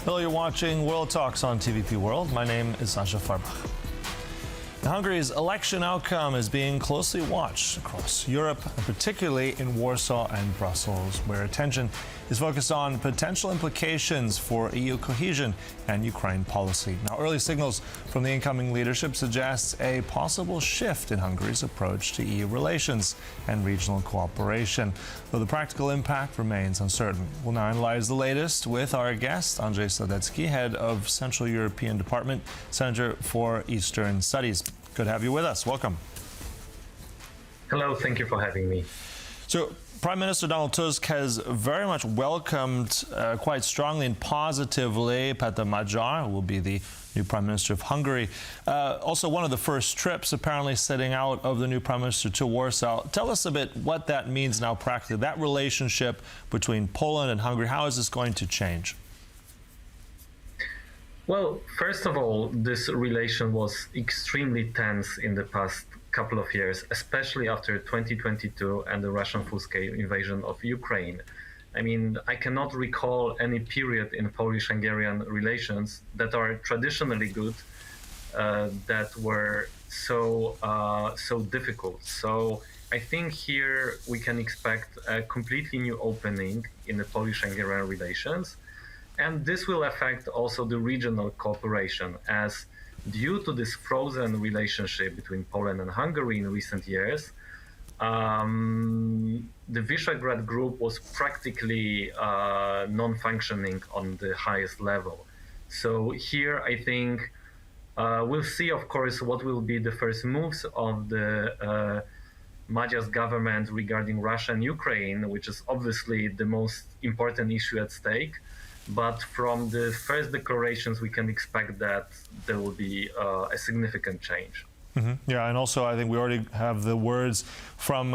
Hello, you're watching World Talks on TVP World. My name is Sasha Fahrbach. Hungary's election outcome is being closely watched across Europe, and particularly in Warsaw and Brussels, where attention is focused on potential implications for EU cohesion and Ukraine policy. Now, early signals from the incoming leadership suggest a possible shift in Hungary's approach to EU relations and regional cooperation, though the practical impact remains uncertain. We'll now analyze the latest with our guest, Andrzej Sadecki, head of Central European Department, Center for Eastern Studies. Good to have you with us. Welcome. Hello, thank you for having me. So, Prime Minister Donald Tusk has very much welcomed quite strongly and positively Péter Magyar, who will be the new Prime Minister of Hungary. Also one of the first trips apparently setting out of the new Prime Minister to Warsaw. Tell us a bit what that means now practically, that relationship between Poland and Hungary. How is this going to change? Well, first of all, this relation was extremely tense in the past couple of years, especially after 2022 and the Russian full-scale invasion of Ukraine. I mean, I cannot recall any period in Polish-Hungarian relations that are traditionally good, that were so difficult. So I think here we can expect a completely new opening in the Polish-Hungarian relations. And this will affect also the regional cooperation, as due to this frozen relationship between Poland and Hungary in recent years, the Visegrad group was practically non-functioning on the highest level. So here I think we'll see, of course, what will be the first moves of the Magyar's government regarding Russia and Ukraine, which is obviously the most important issue at stake. But from the first declarations, we can expect that there will be a significant change. Mm-hmm. Yeah, and also I think we already have the words from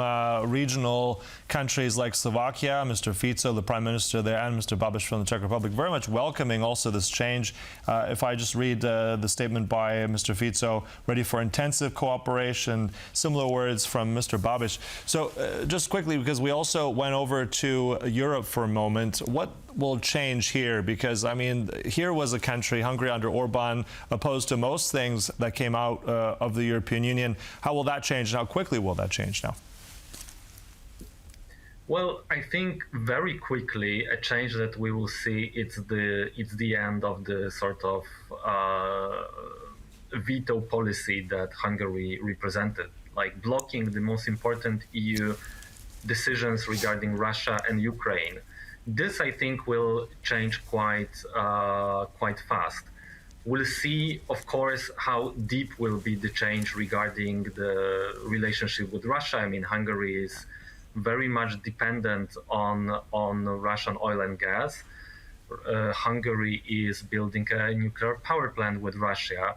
regional countries like Slovakia, Mr. Fico, the Prime Minister there, and Mr. Babiš from the Czech Republic, very much welcoming also this change. If I just read the statement by Mr. Fico, ready for intensive cooperation, similar words from Mr. Babiš. So just quickly, because we also went over to Europe for a moment, what will change here? Because, I mean, here was a country, Hungary under Orbán, opposed to most things that came out of the European Union. How will that change? How quickly will that change now? Well, I think very quickly a change that we will see, it's the end of the sort of veto policy that Hungary represented, like blocking the most important EU decisions regarding Russia and Ukraine. This, I think, will change quite fast. We'll see, of course, how deep will be the change regarding the relationship with Russia. I mean, Hungary is very much dependent on Russian oil and gas. Hungary is building a nuclear power plant with Russia.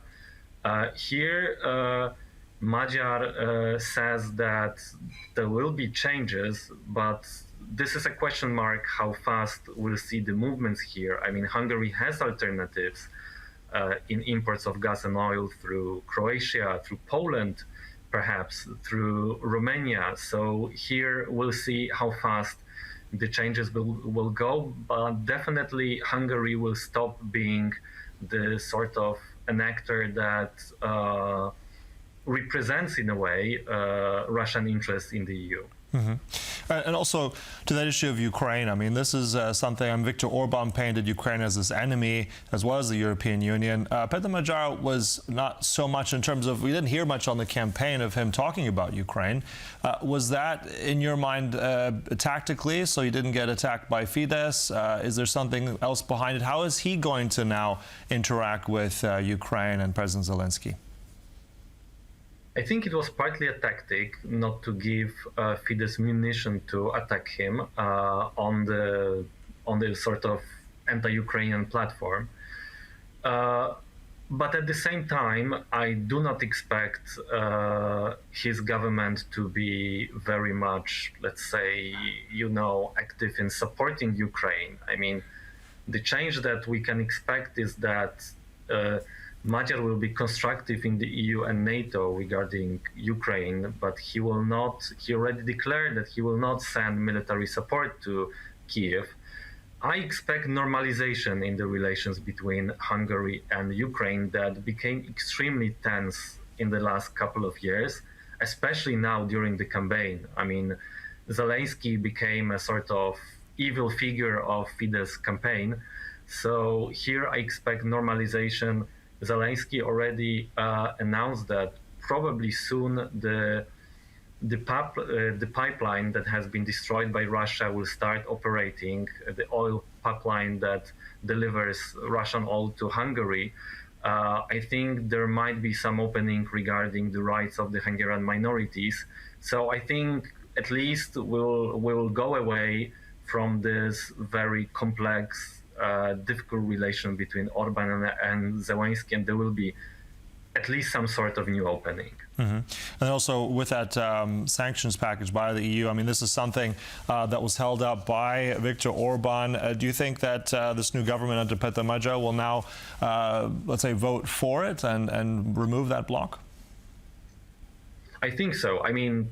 Here, Magyar says that there will be changes, but this is a question mark how fast we'll see the movements here. I mean, Hungary has alternatives in imports of gas and oil through Croatia, through Poland, perhaps through Romania. So here we'll see how fast the changes will go, but definitely Hungary will stop being the sort of an actor that represents, in a way, Russian interests in the EU. Mm-hmm. And also to that issue of Ukraine, I mean, this is something, Viktor Orbán painted Ukraine as this enemy, as well as the European Union. Péter Magyar was not so much in terms of, we didn't hear much on the campaign of him talking about Ukraine. Was that, in your mind, tactically, so he didn't get attacked by Fidesz? Is there something else behind it? How is he going to now interact with Ukraine and President Zelensky? I think it was partly a tactic not to give Fidesz munition to attack him on the sort of anti-Ukrainian platform. But at the same time, I do not expect his government to be very much, let's say, active in supporting Ukraine. I mean, the change that we can expect is that Magyar will be constructive in the EU and NATO regarding Ukraine, but he already declared that he will not send military support to Kiev. I expect normalization in the relations between Hungary and Ukraine that became extremely tense in the last couple of years, especially now during the campaign. I mean, Zelensky became a sort of evil figure of Fidesz campaign. So here I expect normalization. Zelensky already announced that probably soon the pipeline that has been destroyed by Russia will start operating, the oil pipeline that delivers Russian oil to Hungary. I think there might be some opening regarding the rights of the Hungarian minorities. So I think at least we'll go away from this very complex, difficult relation between Orban and Zelensky, and there will be at least some sort of new opening. Mm-hmm. And also with that sanctions package by the EU, I mean, this is something that was held up by Viktor Orbán. Do you think that this new government under Péter Magyar will now, let's say, vote for it and remove that block? I think so. I mean,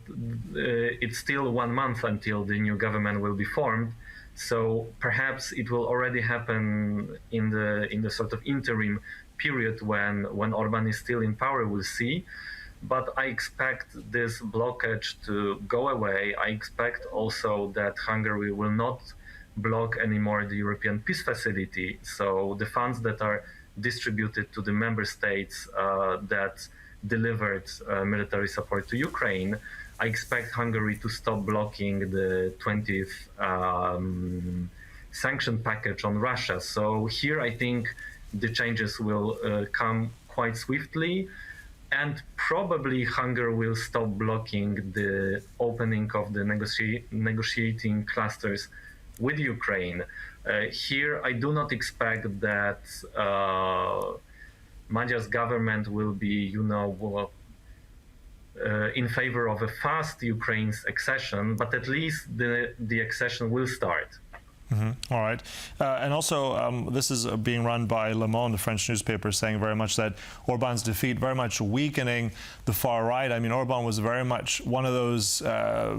it's still 1 month until the new government will be formed. So perhaps it will already happen in the sort of interim period when Orbán is still in power. We'll see. But I expect this blockage to go away. I expect also that Hungary will not block anymore the European Peace Facility. So the funds that are distributed to the member states that delivered military support to Ukraine, I expect Hungary to stop blocking the 20th sanction package on Russia. So here I think the changes will come quite swiftly, and probably Hungary will stop blocking the opening of the negotiating clusters with Ukraine. Here I do not expect that Magyar's government will be, in favor of a fast Ukraine's accession, but at least the accession will start. Mm-hmm. All right. And also, this is being run by Le Monde, the French newspaper, saying very much that Orban's defeat very much weakening the far right. I mean, Orban was very much one of those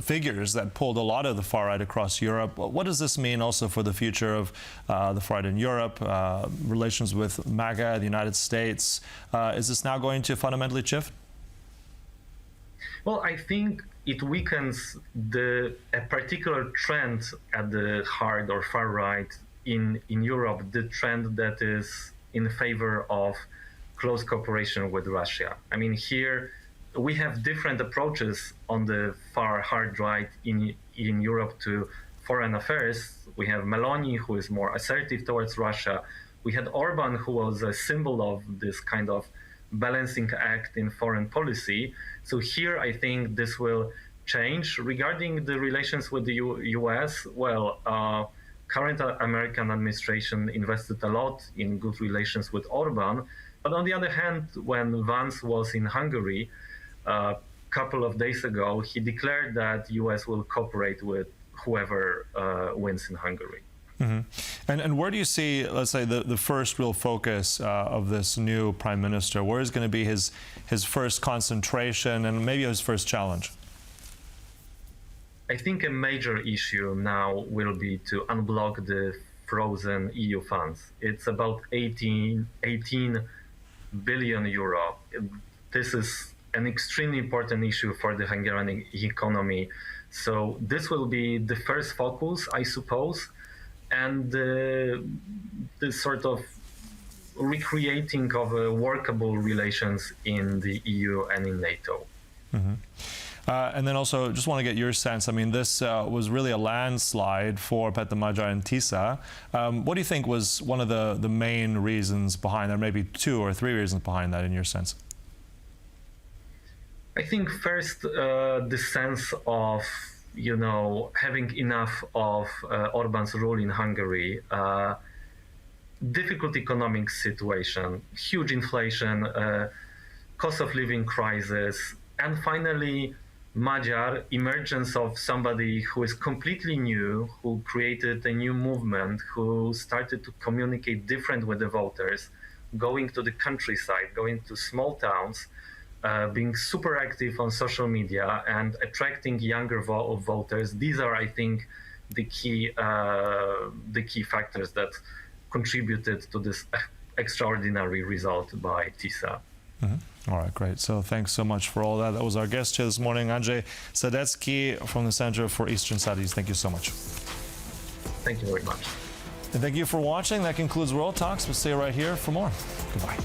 figures that pulled a lot of the far right across Europe. What does this mean also for the future of the far right in Europe, relations with MAGA, the United States? Is this now going to fundamentally shift? Well, I think it weakens a particular trend at the hard or far right in Europe, the trend that is in favor of close cooperation with Russia. I mean, here we have different approaches on the far hard right in Europe to foreign affairs. We have Meloni, who is more assertive towards Russia. We had Orban, who was a symbol of this kind of balancing act in foreign policy. So here I think this will change. Regarding the relations with the US, well, current American administration invested a lot in good relations with Orban. But on the other hand, when Vance was in Hungary a couple of days ago, he declared that US will cooperate with whoever wins in Hungary. Mm-hmm. And where do you see, let's say, the first real focus of this new prime minister? Where is going to be his first concentration and maybe his first challenge? I think a major issue now will be to unblock the frozen EU funds. It's about 18 billion euro. This is an extremely important issue for the Hungarian economy. So this will be the first focus, I suppose, and the sort of recreating of workable relations in the EU and in NATO. Mm-hmm. And then also, just want to get your sense. I mean, this was really a landslide for Péter Magyar and TISA. What do you think was one of the main reasons behind that, maybe 2 or 3 reasons behind that in your sense? I think first, the sense of, having enough of Orban's rule in Hungary, difficult economic situation, huge inflation, cost of living crisis, and finally, Magyar, emergence of somebody who is completely new, who created a new movement, who started to communicate different with the voters, going to the countryside, going to small towns, being super active on social media and attracting younger voters. These are, I think, the key factors that contributed to this extraordinary result by TISA. All right, great. So thanks so much for all that. That was our guest here this morning, Andrzej Sadecki from the Center for Eastern Studies. Thank you so much. Thank you very much. And thank you for watching. That concludes World Talks. We'll stay right here for more. Goodbye.